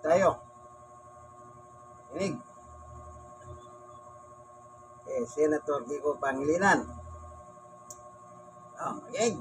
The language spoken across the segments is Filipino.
tayo. Inig. Senator Kiko Pangilinan. Okay.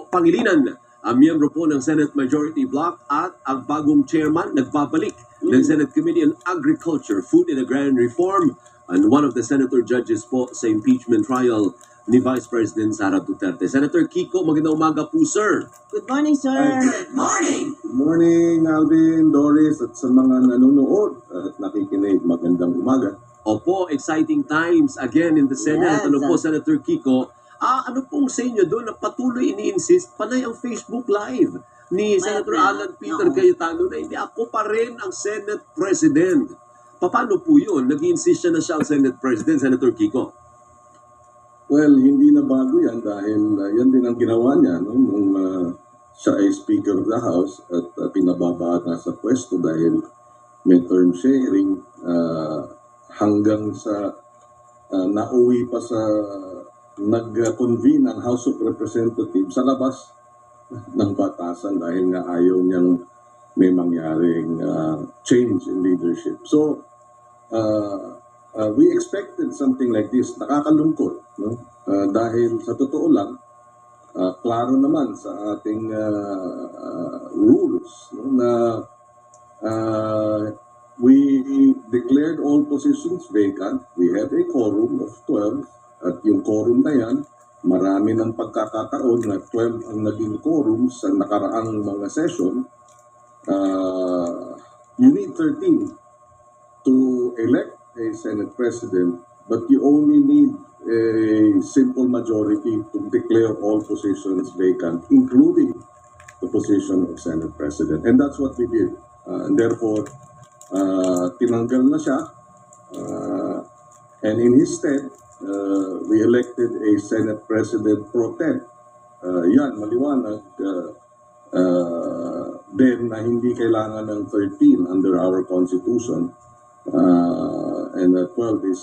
Pangilinan, ang miyembro po ng Senate Majority Bloc at ang bagong chairman nagbabalik ng Senate Committee on Agriculture, Food and Agrarian Reform and one of the senator judges po sa impeachment trial ni Vice President Sara Duterte. Senator Kiko, magandang umaga po, sir. Good morning, sir. Good morning. Good morning, Alvin, Doris, at sa mga nanonood at nakikinig. Magandang umaga. Opo, exciting times again in the Senate. Yes. Ano po, Senator Kiko? Ano pong sa inyo doon na patuloy ini-insist panay ang Facebook Live ni Senator Alan Peter Cayetano na hindi ako pa rin ang Senate President. Paano po yun? Nag-insist siya na siya ang Senate President, Senator Kiko? Well, hindi na bago yan dahil yan din ang ginawa niya nung siya ay Speaker of the House at pinababa na sa pwesto dahil may term sharing hanggang sa nauwi pa sa nag-convene ang House of Representatives sa labas ng batasan dahil nga ayaw niyang may mangyaring change in leadership. So, we expected something like this. Nakakalungkot, no? Dahil sa totoo lang, klaro naman sa ating rules, no, na we declared all positions vacant. We had a quorum of 12. At yung quorum na yan, marami ng pagkakataon na 12 ang naging quorum sa nakaraang mga session. You need 13 to elect a Senate President, but you only need a simple majority to declare all positions vacant, including the position of Senate President. And that's what we did. And therefore, tinanggal na siya. And in his stead, we elected a Senate President pro tem. Yan, maliwanag din na hindi kailangan ng 13 under our Constitution. And 12 is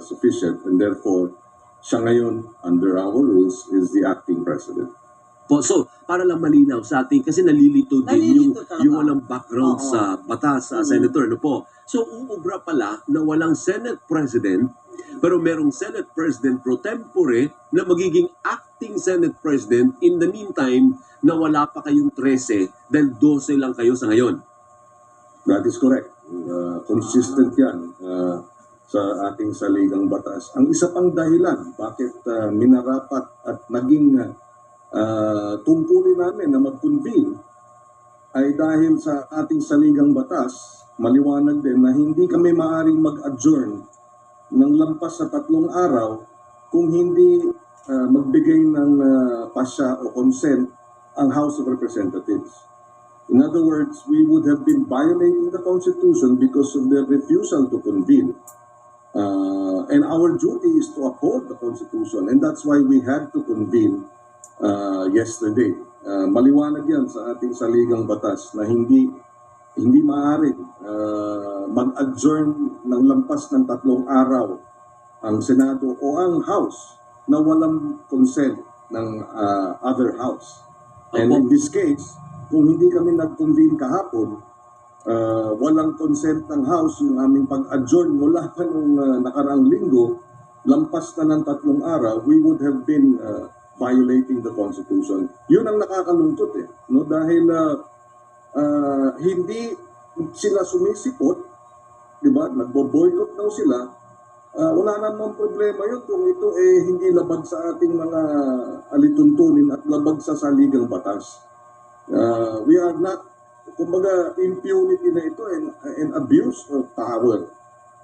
sufficient. And therefore, siya ngayon, under our rules, is the acting President. Po, so, para lang malinaw sa atin, kasi nalilito din yung walang background sa batas, sa Senator, ano po. So, uubra pala na walang Senate President, pero merong Senate President pro tempore na magiging acting Senate President in the meantime na wala pa kayong 13 dahil 12 lang kayo sa ngayon. That is correct. Consistent yan sa ating saligang batas. Ang isa pang dahilan bakit minarapat at naging tungkulin namin na mag-convene ay dahil sa ating saligang batas, maliwanag din na hindi kami maaaring mag-adjourn ng lampas sa 3 araw kung hindi magbigay ng pasya o consent ang House of Representatives. In other words, we would have been violating the Constitution because of their refusal to convene. And our duty is to uphold the Constitution, and that's why we had to convene yesterday. Maliwanag yan sa ating saligang batas na hindi maaaring mag-adjourn ng lampas ng 3 araw ang Senado o ang House na walang consent ng other House. And in this case, kung hindi kami nag-convene kahapon, walang consent ng House yung aming pag-adjourn mula pa nung nakaraang linggo, lampas na ng 3 araw, we would have been violating the Constitution. Yun ang nakakalungkot no? Dahil hindi sila sumisipot, di ba? Nagbo-boycott daw sila. Wala namang problema yun kung ito hindi labag sa ating mga alituntunin at labag sa saligang batas. We are not, kumbaga, impunity na ito and abuse of power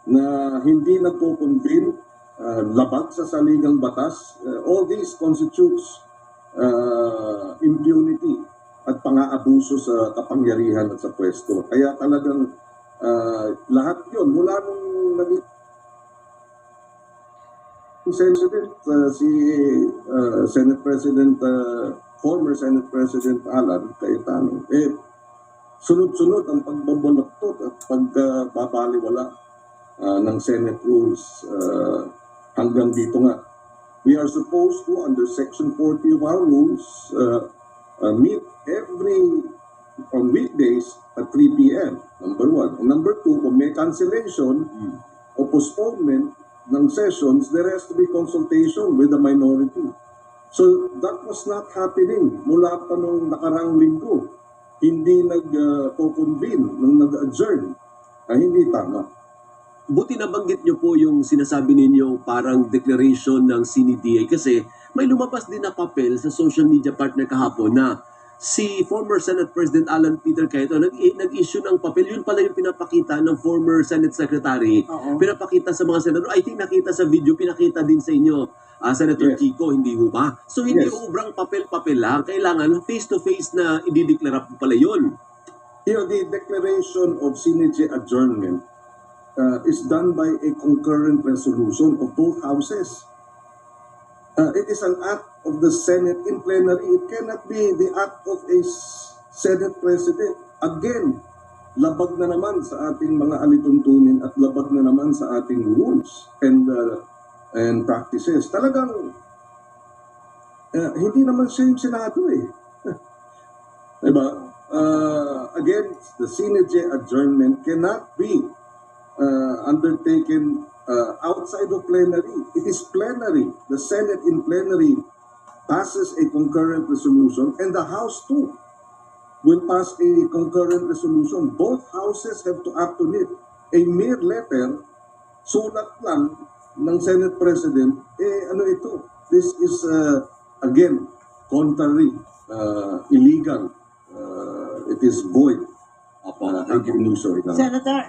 na hindi nagko-convene, labag sa saligang batas. All these constitutes impunity at pang-aabuso sa kapangyarihan at sa pwesto. Kaya talagang lahat yun, mula nung naging President, si Senate President, former Senate President Alan Cayetano, sunod-sunod ang pagbabalaktot at pagbabaliwala ng Senate rules hanggang dito nga We are supposed to, under Section 40 of our rules, meet on weekdays at 3 p.m. Number one. And number two, kung may cancellation o postponement ng sessions, there has to be consultation with the minority. So that was not happening mula pa nung nakarang linggo. Hindi nag-convene, nung nag-adjourn. Hindi tama. Buti nabanggit nyo po yung sinasabi ninyo parang declaration ng CNDA kasi may lumabas din na papel sa social media partner kahapon na si former Senate President Alan Peter Cayetano nag-issue ng papel. Yun pala yung pinapakita ng former Senate Secretary. Oo. Pinapakita sa mga senador. I think nakita sa video, pinakita din sa inyo, Senator Yes. Kiko, hindi ho ba? So hindi Yes. ubrang papel-papel lang. Kailangan face-to-face na idideklara po pala yun. The declaration of CNDA adjournment is done by a concurrent resolution of both houses. It is an act of the Senate in plenary. It cannot be the act of a Senate President. Again, labag na naman sa ating mga alituntunin at labag na naman sa ating rules and practices. Talagang hindi naman siya yung Senado eh. Diba? Again, the CNDA adjournment cannot be undertaken outside of plenary. It is plenary. The Senate in plenary passes a concurrent resolution and the House too will pass a concurrent resolution. Both houses have to act on it. A mere letter, sulat lang ng Senate President, ano ito? This is, again, contrary, illegal. It is void. Senator,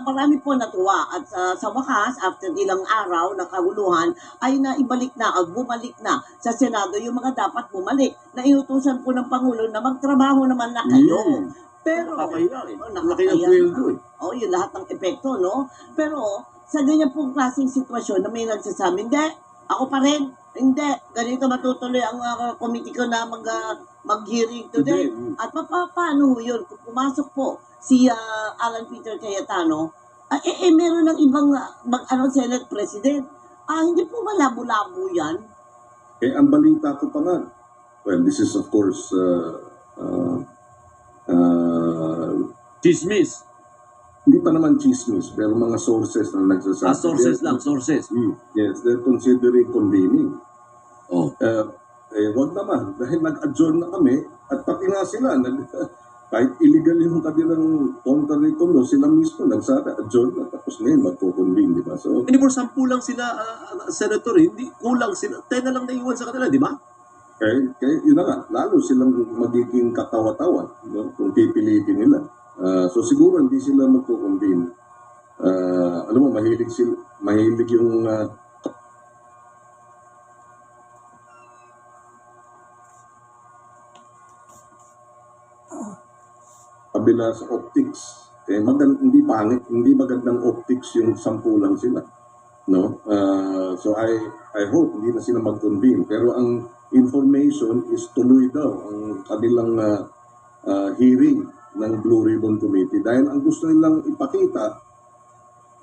marami po natuwa at sa wakas, after ilang araw na kaguluhan, ay naibalik na at bumalik na sa Senado yung mga dapat bumalik na inutusan po ng Pangulo na magtrabaho naman na kayo. Pero, Laki ng sweldo eh. yun lahat ng epekto, no? Pero, sa ganyan pong klaseng sitwasyon na may nagsasabi, hindi, ako pa rin, hindi, ganito matutuloy ang committee ko na mag-hearing today. At paano yun? Kung pumasok po si Alan Peter Cayetano, meron ng ibang Senate President. Hindi po malabo-labo yan? Ang balita ko pa nga, well, this is of course, Chismis. hindi pa naman chismis, pero mga sources na nagsasabi. Sources lang, sources. Yes, they're considering convening. Oh. Wag naman, dahil nag-adjourn na kami, at pati nga sila, kahit illegal yung kanilang contrary law, sila mismo nagsabi, adjourn na, tapos ngayon magko-convene, di ba? So, Hindi po, 10 lang sila, Senator, hindi kulang sila. 10 na lang naiwan sa kanila, di ba? kaya yun na nga, lalo silang magiging katawa-tawa, no? Kung pipilitin nila. So siguro hindi sila magko-convene. Alam mo, mahilig yung kabila sa optics. Hindi pangit, hindi magandang optics yung 10 lang sila. No? So I hope hindi na sila mag-convene. Pero ang information is tuloy daw ang kanilang hearing ng Blue Ribbon Committee. Dahil ang gusto nilang ipakita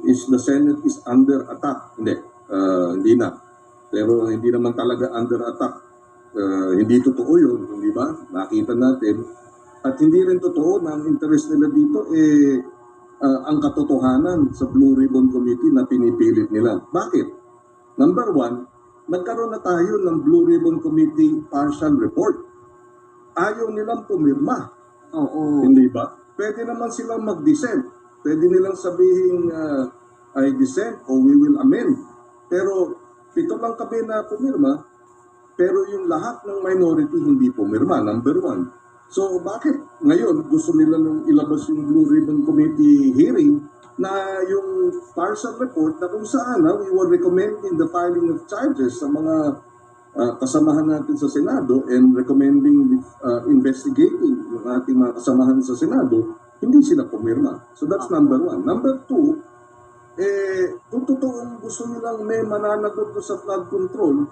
is the Senate is under attack. Hindi na. Pero hindi naman talaga under attack. Hindi totoo yun, hindi ba? Nakita natin. At hindi rin totoo na ang interest nila dito ang katotohanan sa Blue Ribbon Committee na pinipilit nila. Bakit? Number one, nagkaroon na tayo ng Blue Ribbon Committee partial report. Ayaw nilang pumirma. Oo. Hindi ba? Pwede naman silang mag-dissent. Pwede nilang sabihin I dissent o we will amend. Pero 7 lang kami na pumirma, pero yung lahat ng minority hindi pumirma. Number one. So bakit ngayon gusto nila nung ilabas yung Blue Ribbon Committee hearing na yung partial report na kung saan we were recommending the filing of charges sa mga kasamahan natin sa Senado and recommending investigating yung ating mga kasamahan sa Senado, hindi sila pumirma. So that's number one. Number two, kung totoong gusto nilang may mananagot sa flood control,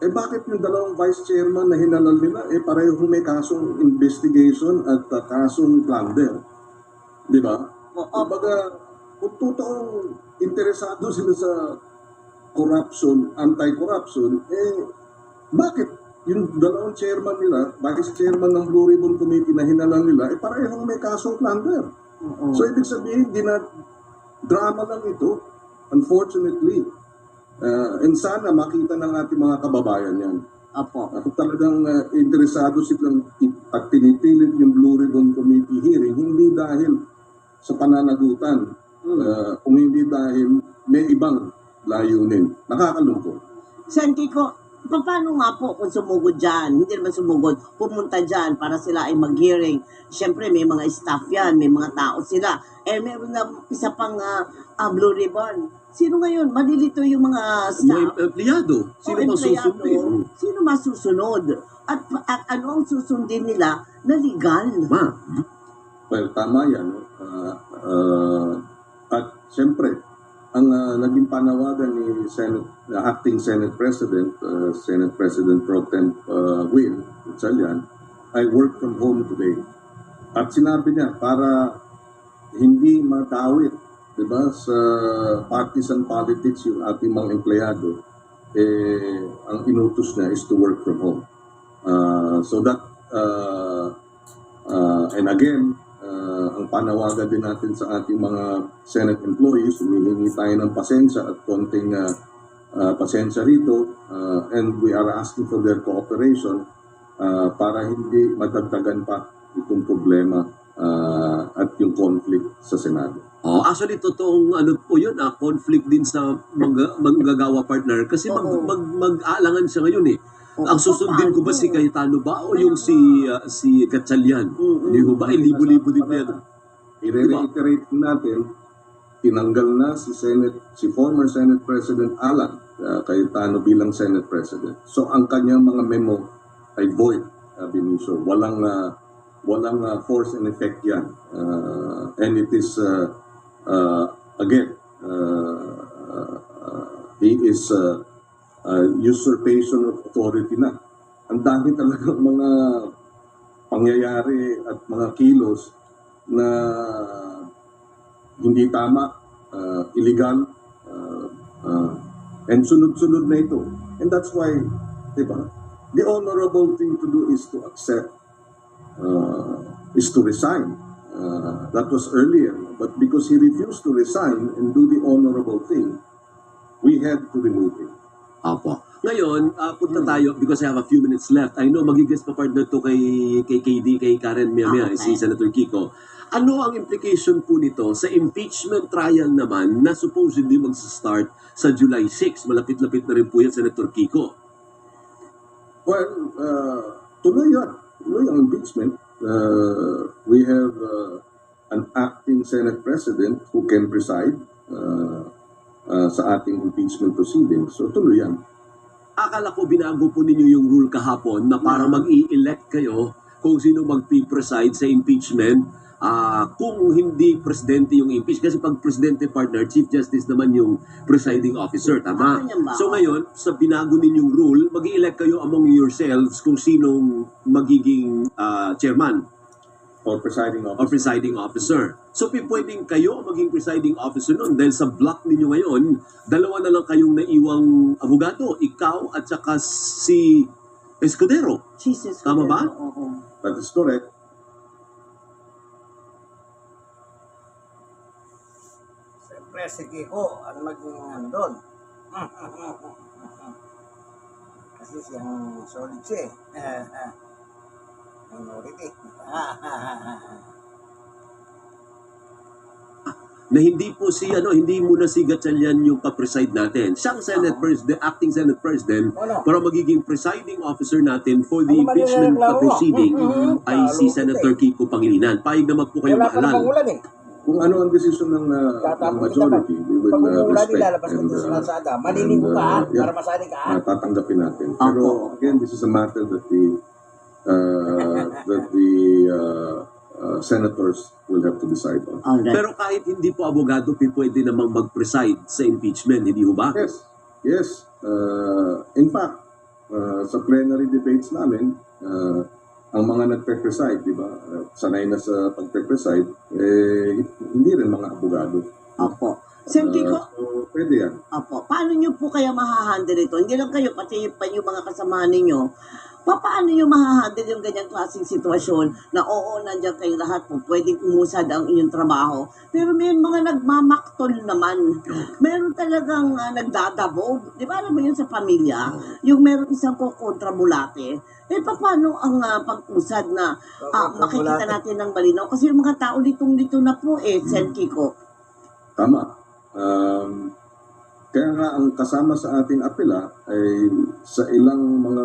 bakit yung 2 vice chairman na hinalal nila, parehong may kasong investigation at kasong plunder? Di ba? Kumbaga, kung totoong interesado sila sa corruption, anti-corruption, bakit yung dalawang chairman nila, vice chairman ng Blue Ribbon Committee na hinalan nila, parehong may kasong plunder. So, ibig sabihin, drama lang ito, unfortunately. And sana makita ng ating mga kababayan yan. Opo. At talagang interesado silang at pinipilit yung Blue Ribbon Committee hearing, hindi dahil sa pananagutan, kung hindi dahil may ibang layunin. Nakakalungkot. Sen Kiko, paano nga po kung sumugod dyan? Hindi naman sumugod, pumunta dyan para sila ay mag-hearing. Siyempre, may mga staff yan, may mga tao sila. Meron na isa pang Blue Ribbon. Sino ngayon? Malilito yung mga staff. Mga empleyado. Sino bang susundin? Sino masusunod? At ano ang susundin nila na legal? Well, tama yan. At siyempre, ang naging panawagan ni Acting Senate President, Senate President Pro Tem Will Gatchalian, I work from home today. At sinabi niya, para hindi madawit, diba, sa partisan politics yung ating mga empleyado, ang inutos niya is to work from home. So that, and again, ang panawagan din natin sa ating mga Senate employees, humihingi tayo ng pasensya at konting pasensya rito, and we are asking for their cooperation para hindi madagdagan pa itong problema at yung conflict sa Senado. Actually, totoong ano po yun, conflict din sa manggagawa partner kasi mag-aalangan siya ngayon eh. Ang susundin ko ba si Cayetano ba o yung si Gatchalian? Hindi ko ba? Libo-libo din yan. I-reiterate natin, tinanggal na si former Senate President Alan Cayetano bilang Senate President. So ang kanyang mga memo ay void, Benicio. Walang force and effect yan. And it is, again, he is usurpation of authority na. Ang dami talagang mga pangyayari at mga kilos na hindi tama, illegal, and sunod-sunod na ito. And that's why, diba, the honorable thing to do is to accept, is to resign. That was earlier. But because he refused to resign and do the honorable thing, we had to remove him. Apo. Ngayon, punta tayo because I have a few minutes left. I know magigest pa partner to kay KD, kay Karen Mia, si Senator Kiko. Ano ang implication po nito sa impeachment trial naman na supposedly mag-start sa July 6? Malapit-lapit na rin po yan, Senator Kiko. Well, tuloy yan. Tuloy ang impeachment. We have an acting Senate President who can preside sa ating impeachment proceedings. So tuloy yan. Akala ko binago po ninyo yung rule kahapon na para mag-i-elect kayo kung sino mag-preside sa impeachment kung hindi presidente yung impeach. Kasi pag presidente partner, Chief Justice naman yung presiding officer. Tama? So ngayon, sa binago ninyong rule, mag-i-elect kayo among yourselves kung sinong magiging chairman Or presiding officer. or presiding officer. So pwedeng kayo maging presiding officer nun dahil sa block ninyo ngayon, dalawa na lang kayong naiwang abogado, ikaw at saka si Escudero. Jesus. Tama ba? That is correct. Siyempre, si Kiko ang maging nandun. Kasi siyang solid siya eh. Minority. Na hindi po hindi muna si Gatchalian yung pa-preside natin. Siyang Senate President, acting Senate President, para magiging presiding officer natin for the impeachment proceeding ay si Senator Kiko Pangilinan. Payag naman po kayo mahalal. Kung ano ang desisyon ng majority, we will respect and maliligo ka para masali ka. tatanggapin natin. Pero again, this is a matter that the senators will have to decide on. Pero kahit hindi po abogado, pwede namang mag-preside sa impeachment, hindi ho ba? Yes, yes. In fact, sa plenary debates namin, ang mga nagpe-preside, di ba, sanay na sa pagpe-preside, hindi rin mga abogado. Opo. Sir Kiko, So, pwede yan. Apo, paano nyo po kaya mahahandle ito? Hindi lang kayo, pati yung mga kasama ninyo. Paano nyo mahahandle yung ganyang klaseng sitwasyon na oo, nandiyan kayo lahat po, pwedeng umusad ang inyong trabaho. Pero may mga nagmamaktol naman. Meron talagang nagdadabog. Di ba alam mo yun sa pamilya? Yung meron isang kukontrabulate. Paano ang pag-usad na makikita natin ng malinaw? Kasi yung mga tao litong-lito na po Sir Kiko. Tama. Kaya nga ang kasama sa ating apela ay sa ilang mga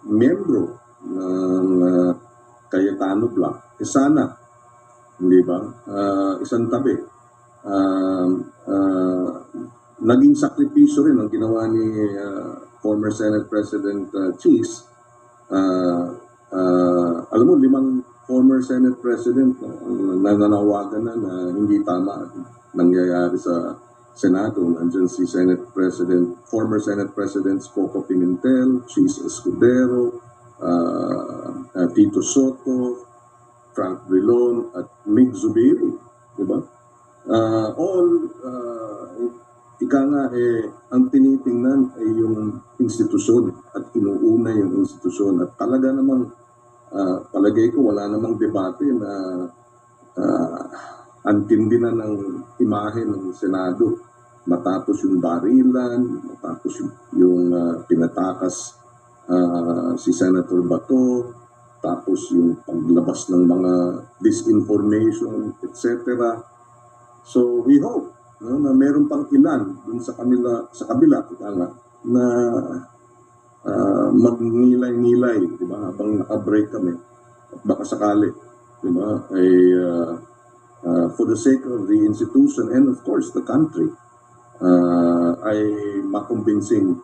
membro ng Cayetano Block, sana, hindi ba, isang tabi, naging sakripisyo rin ang ginawa ni former Senate President Cheese. Alam mo, 5 former Senate President na nanawagan na hindi tama nangyayari sa Senado. Nandiyan si former Senate President Coco Pimentel, Cheese Escudero, Tito Soto, Frank Drilon, at Mig Zubiri. Diba? Ika nga ang tinitingnan ay yung institusyon at inuuna yung institusyon. At talaga namang, palagay ko, wala namang debate na antindi na ng imahe ng Senado matapos yung barilan, matapos yung pinatakas si Senator Bato, tapos yung paglabas ng mga disinformation, etc. So we hope na meron pang ilan dun sa kabila na magnilay-nilay, di ba, habang naka-break kami at baka sakali, di ba, ay for the sake of the institution and of course the country, ay makumbinsing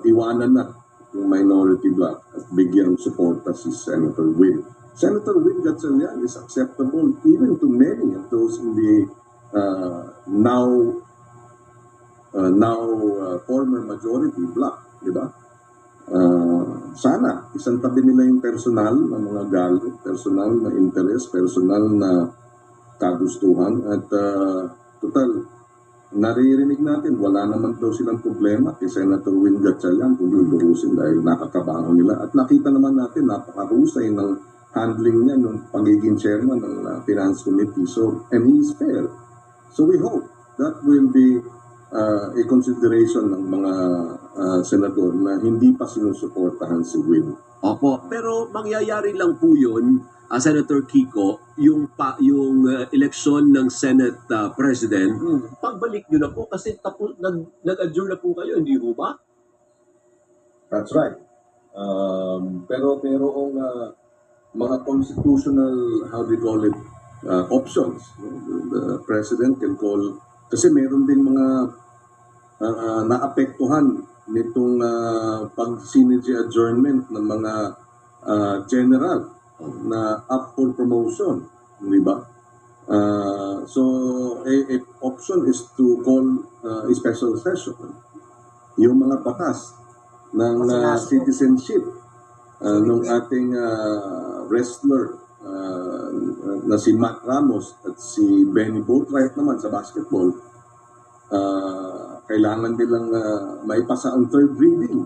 iwanan na yung minority bloc at bigyan suporta si Senator Win. Senator Win Gatchalian is acceptable even to many of those in the now former majority bloc, di ba? Sana isang tabi nila yung personal na mga galit, personal na interest, personal na kagustuhan at total naririnig natin wala naman daw silang problema kay Senator Win Gatchalian kung luluhusin dahil nakakabaho nila at nakita naman natin napakahusay ng handling niya nung pagiging chairman ng Finance Committee, so and he is fair, so we hope that will be a consideration ng mga senador na hindi pa sinusuportahan si Win. Opo, pero mangyayari lang po yun, Senator Kiko, yung eleksyon ng Senate President, pagbalik nyo na po kasi nag-adjourn na po kayo, hindi po ba? That's right. Pero merong mga constitutional, how do you call it, options. The President can call, kasi meron din mga naapektuhan nitong pag-synergy adjournment ng mga general na up for promotion, di ba? So, a option is to call a special session. Yung mga batas ng citizenship ng ating wrestler na si Matt Ramos at si Benny Boatwright naman sa basketball, kailangan nilang maipasa ang third reading.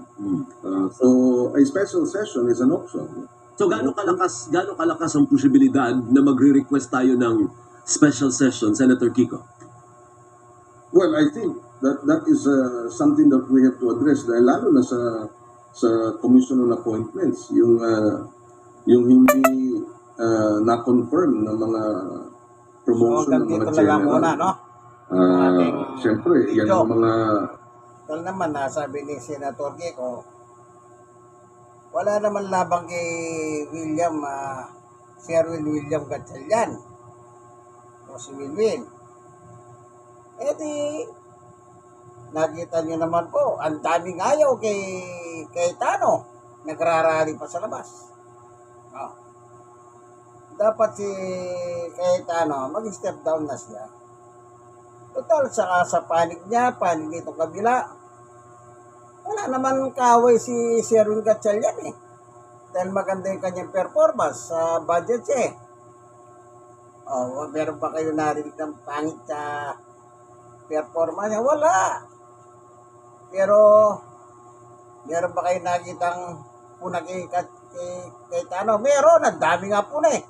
So, a special session is an option. So gaano kalakas ang posibilidad na magre-request tayo ng special session, Senator Kiko? Well, I think that is something that we have to address dahil lalo na sa Commission on Appointments, yung hindi na-confirm ng mga promotion ng mga general. No? Siyempre, yan ang mga... Tal naman, sabi ni Senator Kiko, wala naman labang kay Sherwin William Gatchalian o si Wilwin. Nakita nyo naman po, ang daming ayaw kay Tano, nagrarally pa sa labas. Dapat si Cayetano mag-step down na siya. Total, sa panig niya, panig nitong kabila, wala naman kaway si Sherwin Gatchalian dahil maganda yung kanyang performance sa budget siya. Meron pa kayo narinig ng pangit sa performance niya, wala. Pero, meron ba kayo nakitang puna kay Tano? Meron, ang dami nga puna eh.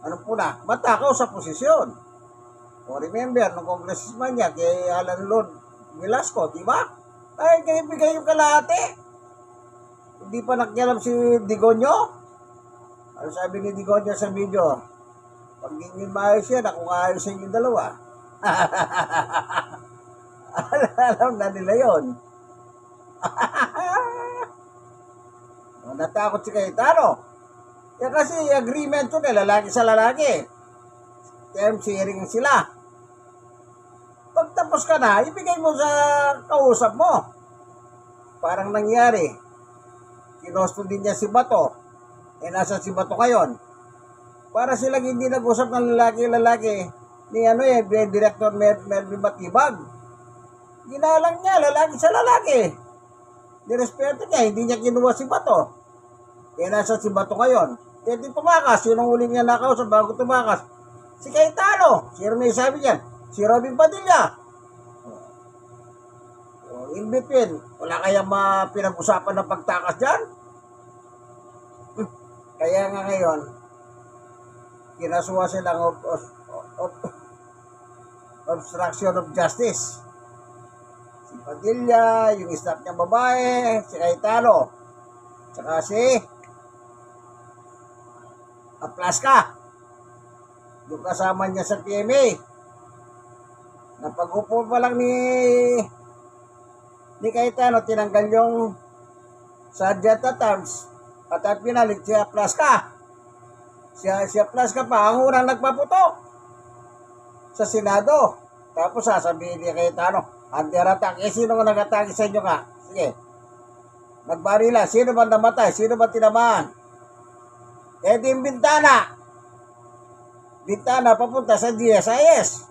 Anong puna? Matakaw sa posisyon. O remember, nung congressman niya, kay Alan Lord Velasco, di ba? Ay, kayo bigay yung kalahati. Hindi pa nakialam si Digonyo. Ano sabi ni Digonyo sa video? Pag di nyo maayos yan, ako kaayos sa inyong dalawa. Alam na nila yun. Natakot si Cayetano. Yan kasi agreement yun eh, lalaki sa lalaki. Term sharing sila. Pag tapos ka na, ibigay mo sa kausap mo. Parang nangyari. Kinosto din niya si Bato. Eh, nasa si Bato ngayon. Para silang hindi nag-usap ng lalaki-lalaki ni Director Melvin Batibag. Ginalang niya, lalaki sa lalaki. Nirespeto niya, hindi niya kinuha si Bato. Eh, nasa si Bato ngayon. Eh, di tumakas. Yun ang huling niya nakausap bago tumakas. Si Cayetano. Sino may sabi niyan? Si Robin Padilla. In between, wala kayang pinag-usapan ng pagtakas dyan? Kaya nga ngayon, kinasuha silang obstruction of justice. Si Padilla, yung staff niyang babae, si Cayetano, tsaka si Aplaska. Yung kasama niya sa PMA. Napag-upo pa lang ni Cayetano, tinanggal yung sergeant at arms at pinalit si Aplaska. Si Aplaska pa ang unang nagpaputok sa Senado. Tapos sasabihin ni Cayetano, under attack. Eh, sino nga nag-atake sa inyo ka? Sige. Nagbarila. Sino ba namatay? Sino ba tinamaan? Eh, di yung bintana. Bintana papunta sa DSIS.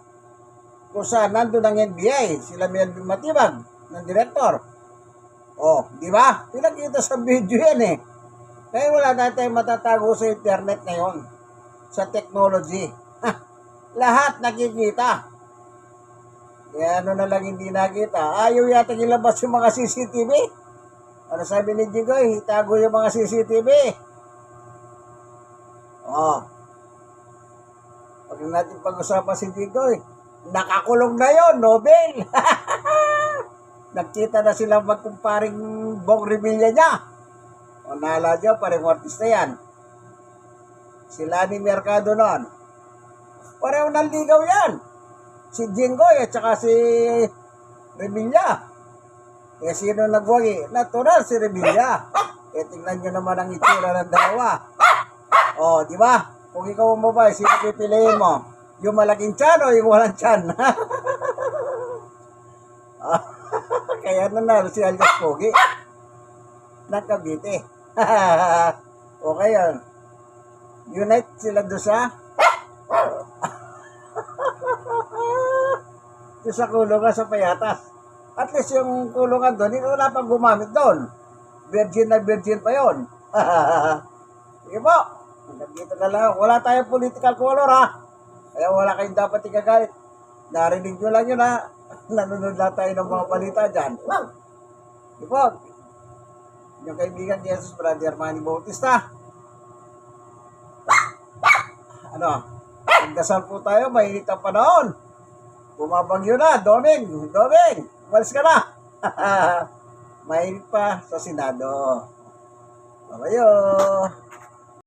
Kung saan nandun ang NBI. Sila may matibag ng direktor. Oh, di ba? Pinakita sa video yan eh. Kaya wala na tayong matatago sa internet ngayon. Sa technology. Lahat nakikita. Kaya ano na lang hindi nakita. Ayaw yata ilabas yung mga CCTV. Ano sabi ni Jigoy? Itago yung mga CCTV. Oh. Pag natin pag-usapan si Jigoy, nakakulong na yon, Nobel. Nagkita na sila magkumparing Bong Revilla niya. O naalala niyo, parang artista yan. Sila ni Mercado noon. Pareho ng ligaw yan. Si Jinggoy at saka si Revilla. Eh sino nagwagi? Natural si Revilla. Eh tingnan nyo naman ang itsura ng dalawa. O, di ba? Kung ikaw ang babae, sino pipiliin mo? Yung malaking tiyan o yung walang tiyan? Kaya nanalo si Alias Pogi. Nakabiti. Okay yun. Unite sila doon sa sa kulungan sa Payatas. At least yung kulungan doon, hindi wala pang gumamit doon. Virgin na virgin pa yun. Sige po. Dito na lang. Wala tayong political color ha. Kaya wala kayong dapat ikagalit. Narinig nyo lang yun ha. Nanonood lang tayo ng mga balita dyan. Sige po. Yung kaibigan ni Jesus, Brother Manny Bautista. Ano? Magdasal po tayo. Mainit ang panahon. Bumabagyo na. Doming. Umalis ka na. Mainit pa sa Senado. Babayo.